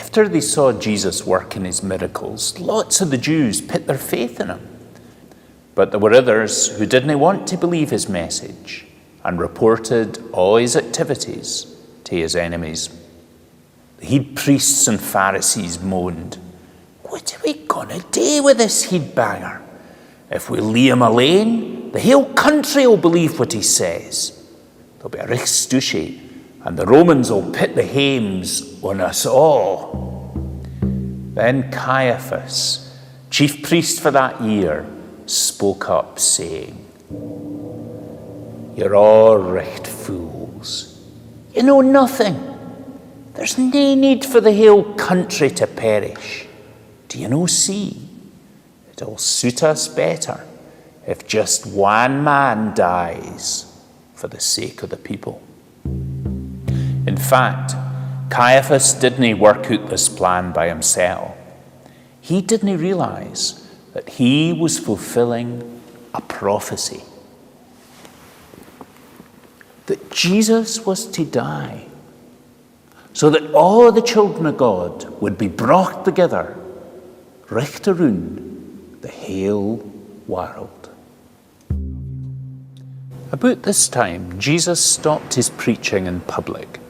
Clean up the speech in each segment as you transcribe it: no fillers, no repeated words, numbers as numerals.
After they saw Jesus working his miracles, lots of the Jews put their faith in him. But there were others who didn't want to believe his message and reported all his activities to his enemies. The head priests and Pharisees moaned, "What are we going to do with this head banger? If we leave him alone, the whole country will believe what he says. There'll be a richtstouche, and the Romans will put the hames on us all." Then Caiaphas, chief priest for that year, spoke up, saying, "You're all right fools. You know nothing. There's no need for the whole country to perish. Do you no see? It'll suit us better if just one man dies for the sake of the people." In fact, Caiaphas didn't work out this plan by himself. He didn't realize that he was fulfilling a prophecy. That Jesus was to die so that all the children of God would be brought together right around the whole world. About this time, Jesus stopped his preaching in public.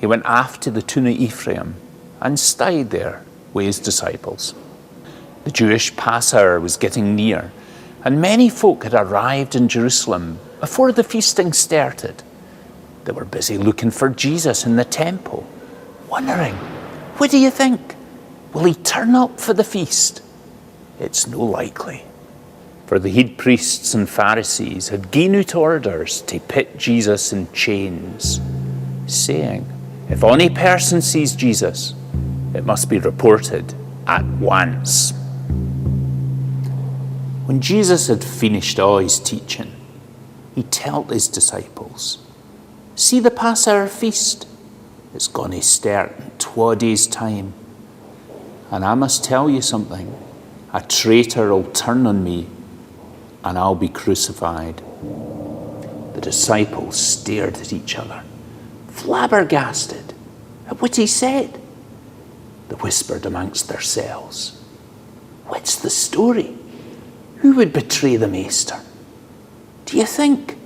He went after the town of Ephraim and stayed there with his disciples. The Jewish Passover was getting near, and many folk had arrived in Jerusalem before the feasting started. They were busy looking for Jesus in the temple, wondering, what do you think? Will he turn up for the feast? It's no likely. For the head priests and Pharisees had given out orders to put Jesus in chains, saying, if any person sees Jesus, it must be reported at once. When Jesus had finished all his teaching, he told his disciples, "See the Passover feast? It's going to start in 2 days' time. And I must tell you something. A traitor will turn on me, and I'll be crucified." The disciples stared at each other, flabbergasted at what he said. They whispered amongst themselves, "What's the story? Who would betray the Master? Do you think?"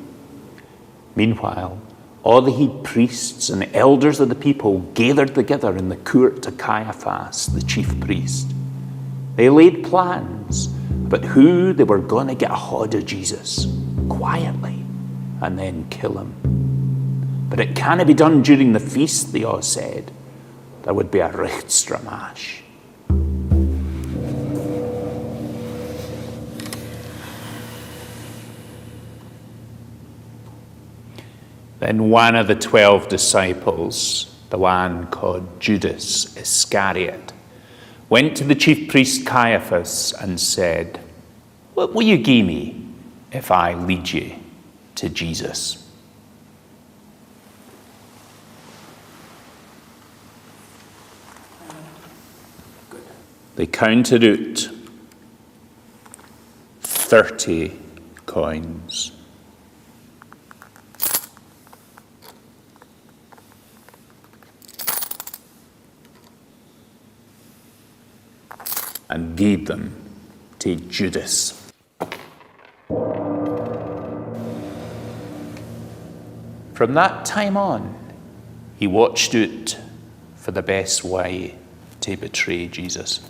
Meanwhile, all the head priests and elders of the people gathered together in the court of Caiaphas, the chief priest. They laid plans about who they were going to get a hold of Jesus quietly and then kill him. But it can't be done during the feast, they all said. There would be a richtstouche. Then one of the 12 disciples, the one called Judas Iscariot, went to the chief priest Caiaphas and said, "What will you give me if I lead you to Jesus?" They counted out 30 coins. And gave them to Judas. From that time on, he watched out for the best way to betray Jesus.